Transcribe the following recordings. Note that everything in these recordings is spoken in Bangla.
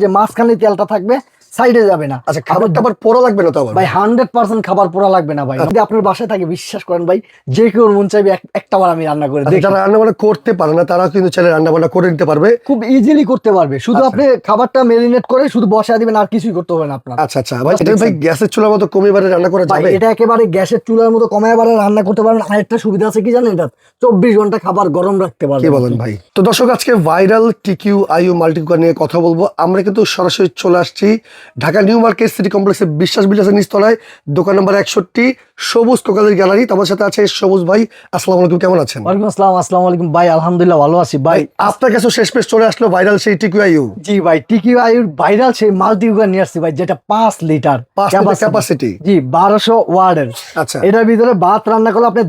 যে মাঝখানে তেলটা থাকবে, সাইডে যাবে না। আচ্ছা, খাবারটা আবার পোড়া লাগবে না তো আবার ভাই? 100% খাবার পোড়া লাগবে না ভাই। যদি আপনার বাসায় থাকে, বিশ্বাস করেন ভাই, যে কেউ মন চাইবে একটা বার আমি রান্না করে দেখি। যারা রান্না বান্না করতে পারে না তারা কিন্তু চাইলে রান্না বান্না করে নিতে পারবে, খুব ইজিলি করতে পারবে। শুধু আপনি খাবারটা মেরিনেট করে শুধু বসায় দিবেন, আর কিছুই করতে হবে না আপনার। আচ্ছা আচ্ছা ভাই, এটা ভাই গ্যাসের চুলার মতো কমিয়ে বারে রান্না করা ভাই যাবে? এটা একেবারে গ্যাসের চুলার মতো কমায় বারে রান্না করতে পারবেন। আরেকটা সুবিধা আছে কি জানেন, এটা 24 ঘন্টা খাবার গরম রাখতে পারবেন। কি বলেন ভাই? তো দর্শক, আজকে viral TQ IU multi cooker নিয়ে কথা বলবো। আমরা কিন্তু সরাসরি চলে আসছি ঢাকা নিউ মার্কেট সিটি কমপ্লেক্সের বিশ্বাস বিলাসের নিচতলায়, দোকান নম্বর 61, সবুজ কোকালের গ্যালারি। তোমার সাথে আছে সবুজ ভাই। আসসালামু আলাইকুম, কেমন আছেন? ওয়ালাইকুম আসসালাম। আসসালামু আলাইকুম ভাই, আলহামদুলিল্লাহ ভালো আছি ভাই। আপনার কাছে শেষ পেশ চলে আসলো ভাইরাল সেই টিকিউ আইইউ। জি ভাই, টিকিউ আইইউর ভাইরাল সেই মাল্টি কুকার নিয়ে আসছি ভাই, যেটা 5 লিটার ক্যাপাসিটি। জি 1200 ওয়াটের। আচ্ছা, এটার ভিতরে ভাত রান্না করলে আপনি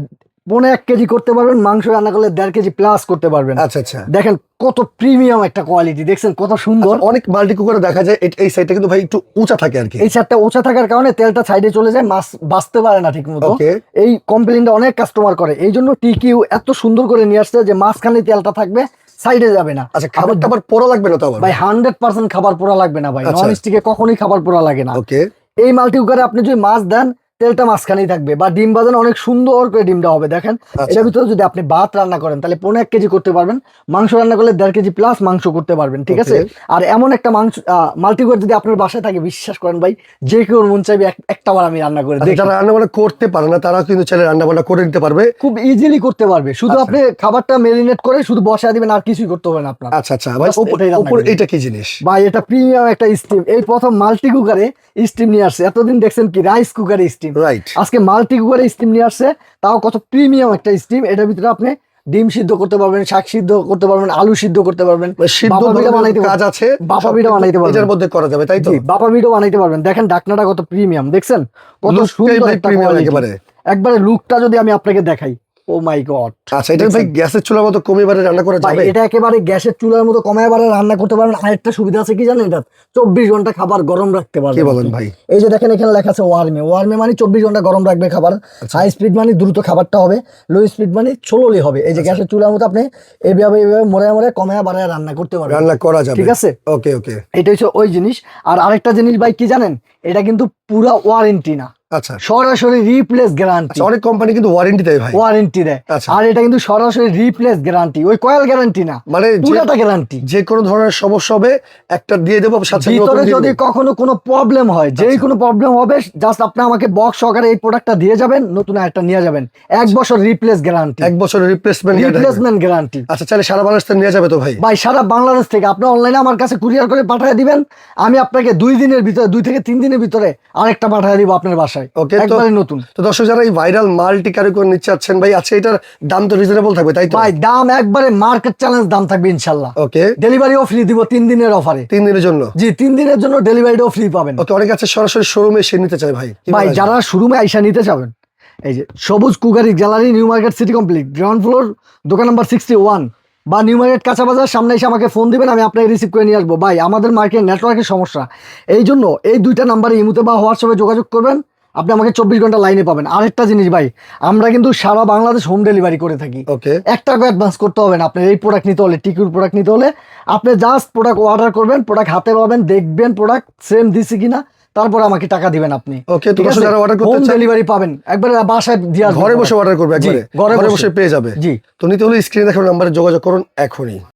1.5 কেজি করতে পারবেন, মাংস রান্না করলে 1.5 কেজি প্লাস করতে পারবেন। আচ্ছা আচ্ছা। দেখেন কত প্রিমিয়াম একটা কোয়ালিটি, দেখছেন কত সুন্দর। অনেক মাল্টি কুকারে দেখা যায় এই সাইডটা কিন্তু ভাই একটু উঁচা থাকে আর কি। এই ছাদটা উঁচা থাকার কারণে তেলটা সাইডে চলে যায়, মাছ বাঁচতে পারে না ঠিক মতো। Okay. এই কমপ্লেইনটা অনেক কাস্টমার করে, এই জন্য টিকিউ এত সুন্দর করে নিয়ে আসছে যে মাঝখানে তেলটা থাকবে, সাইডে যাবে না। আচ্ছা, খাবারটা আবার পোড়া লাগবে না তো আবার? ভাই 100% খাবার পোড়া লাগবে না ভাই। আচ্ছা। নন স্টিকে কখনোই খাবার পোড়া লাগে না। ওকে। এই মাল্টি কুকারে আপনি যদি মাছ দেন, তেলটা মাঝখানেই থাকবে। বা ডিম বাজানো অনেক সুন্দর করে ডিমটা হবে, দেখেন। আচ্ছা। এটার ভিতরে যদি আপনি ভাত রান্না করেন তাহলে 1.5 কেজি করতে পারবেন, মাংস রান্না করলে 1.5 কেজি প্লাস মাংস করতে পারবেন, ঠিক আছে। আর এমন একটা মাংস মাল্টি কুকার যদি আপনার বাসায় থাকে, বিশ্বাস করেন ভাই, যে কেউ মন চাইবে একটা বার আমি রান্না করে দেখি। যারা রান্না বান্না করতে পারে না তারা কিন্তু চাইলে রান্না বান্না করে নিতে পারবে, খুব ইজিলি করতে পারবে। শুধু আচ্ছা। আপনি খাবারটা মেরিনেট করে শুধু বসায় দিবেন, আর কিছুই করতে হবে না আপনার। আচ্ছা আচ্ছা ভাই, Just এটাই রান্না উপর করবেন। এটা কি জিনিস? ভাই এটা প্রিমিয়াম একটা স্টিম, এই প্রথম মাল্টি কুকারে স্টিম নিয়ে আসছে। এতদিন দেখছেন কি রাইস কুকারে স্টিম, রাইট। আজকে মাল্টি কুকারে স্টিম নিয়ে আসছে, তাও কত প্রিমিয়াম একটা স্টিম। এটার ভিতরে আপনি ডিম সিদ্ধ করতে পারবেন, শাক সিদ্ধ করতে পারবেন, আলু সিদ্ধ করতে পারবেন, সিদ্ধ বাপা পিঠা বানাইতে কাজ আছে, বাপা পিঠা বানাইতে পারবেন, এটার মধ্যে করা যাবে, তাই তো? জি বাপা পিঠা বানাইতে পারবেন। দেখেন ঢাকনাটা কত প্রিমিয়াম, দেখছেন কত Look টাই সুন্দর ভাই একটা premium quality। একেবারে। একবারে লুকটা যদি আমি আপনাকে দেখাই, ও মাই গড। আচ্ছা, এটা ভাই গ্যাসের চুলার মতো কমিয়ে বারে রান্না করা ভাই যাবে? এটা একেবারে গ্যাসের চুলার মতো কমায় বারে রান্না করতে পারবেন। আরেকটা সুবিধা আছে কি জানেন, এটা 24 ঘন্টা খাবার গরম রাখতে পারবেন। কি বলেন ভাই? এই যে দেখেন এখানে লেখা আছে ওয়ার্মে। ওয়ার্মে মানে 24 ঘন্টা গরম রাখবে খাবার। হাই স্পিড মানে দ্রুত খাবারটা হবে, লো স্পিড মানে স্লোলি হবে। এই যে গ্যাসের চুলার মতো আপনি এইভাবে মরে মরে কমায় বাড়ায় রান্না করতে পারবেন, রান্না করা যাবে, ঠিক আছে। ওকে ওকে। এটা হচ্ছে ওই জিনিস। আর আরেকটা জিনিস ভাই কি জানেন, এটা কিন্তু পুরা ওয়ারেন্টি না, আচ্ছা সরাসরি রিপ্লেস গ্যারান্টি। আচ্ছা, অনেক কোম্পানি কিন্তু ওয়ারেন্টি দেয় ভাই। ওয়ারেন্টি দেয়, আচ্ছা। আর এটা কিন্তু সরাসরি রিপ্লেস গ্যারান্টি, ওই কয়েল গ্যারান্টি না, মানে পুরাটা গ্যারান্টি। যে কোনো ধরনের সমস্যা হবে একটা দিয়ে দেবো, সাথে সাথে নতুন ভিতরে দিয়ে যদি দেবো। কখনো কোনো প্রবলেম হয়, যেই কোনো প্রবলেম হবে, জাস্ট আপনি আমাকে বক্স সহকারে এই প্রোডাক্টটা দিয়ে যাবেন, নতুন একটা নিয়ে যাবেন। 1 বছর রিপ্লেস গ্যারান্টি, 1 বছরের রিপ্লেসমেন্ট রিপ্লেসমেন্ট গ্যারান্টি। আচ্ছা, চাইলে সারা বাংলাদেশ থেকে নিয়ে যাবে তো ভাই? ভাই সারা বাংলাদেশ থেকে আপনি অনলাইনে আমার কাছে কুরিয়ার করে পাঠিয়ে দিবেন, আমি আপনাকে 2 দিনের ভিতরে, 2 থেকে 3 দিনের ভিতরে আরেকটা পাঠিয়ে দিব আপনার বাসায়, ওকে। একবারে নতুন। তো দর্শক, যারা এই ভাইরাল মাল্টি কারিগর নিতে চাচ্ছেন ভাই, আচ্ছা এটার দাম তো রিজনেবল থাকবে, তাই তো? ভাই দাম একবারে মার্কেট চ্যালেঞ্জ দাম থাকবে ইনশাল্লাহ। ওকে। ডেলিভারিও ফ্রি দিব 3 দিনের অফারে। 3 দিনের জন্য? জি 3 দিনের জন্য ডেলিভারিও ফ্রি পাবেন। ওকে। অনেক আছে সরাসরি শোরুমে এসে নিতে চাই ভাই। ভাই যারা শোরুমে আইসা নিতে চাবেন, এই যে সবুজ cookery gallery, new market city complex, ground floor, দোকান নাম্বার 61, বা নিউ মার্কেট কাঁচা বাজার সামনে এসে আমাকে ফোন দিবেন, আমি আপনাকে রিসিভ করে নিয়ে আসবো। ভাই আমাদের মার্কেট নেটওয়ার্কের সমস্যা, এই জন্য এই 2টা নাম্বারে ইমুতে বা হোয়াটসঅ্যাপে যোগাযোগ করবেন, আপনি আমাকে 24 ঘন্টা লাইনে পাবেন। আরেকটা জিনিস ভাই, আমরা কিন্তু সারা বাংলাদেশ হোম ডেলিভারি করে থাকি। ওকে। 1 টাকা অ্যাডভান্স করতে হবে না। আপনার এই প্রোডাক্ট নিতে হলে, টিকিউর প্রোডাক্ট নিতে হলে, আপনি জাস্ট প্রোডাক্ট অর্ডার করবেন, প্রোডাক্ট হাতে পাবেন, দেখবেন প্রোডাক্ট সেম দিছি কিনা, তারপর আমাকে টাকা দিবেন আপনি। ওকে। তো যারা অর্ডার করতে হোম চান ডেলিভারি পাবেন, একবারে বাসায় দিয়ে আসবে, ঘরে বসে অর্ডার করবে, জি, একবারে ঘরে ঘরে বসে। বসে পেয়ে যাবে। জি। তো নিতে হলে স্ক্রিনে দেখানো নাম্বারে যোগাযোগ করুন এখনই।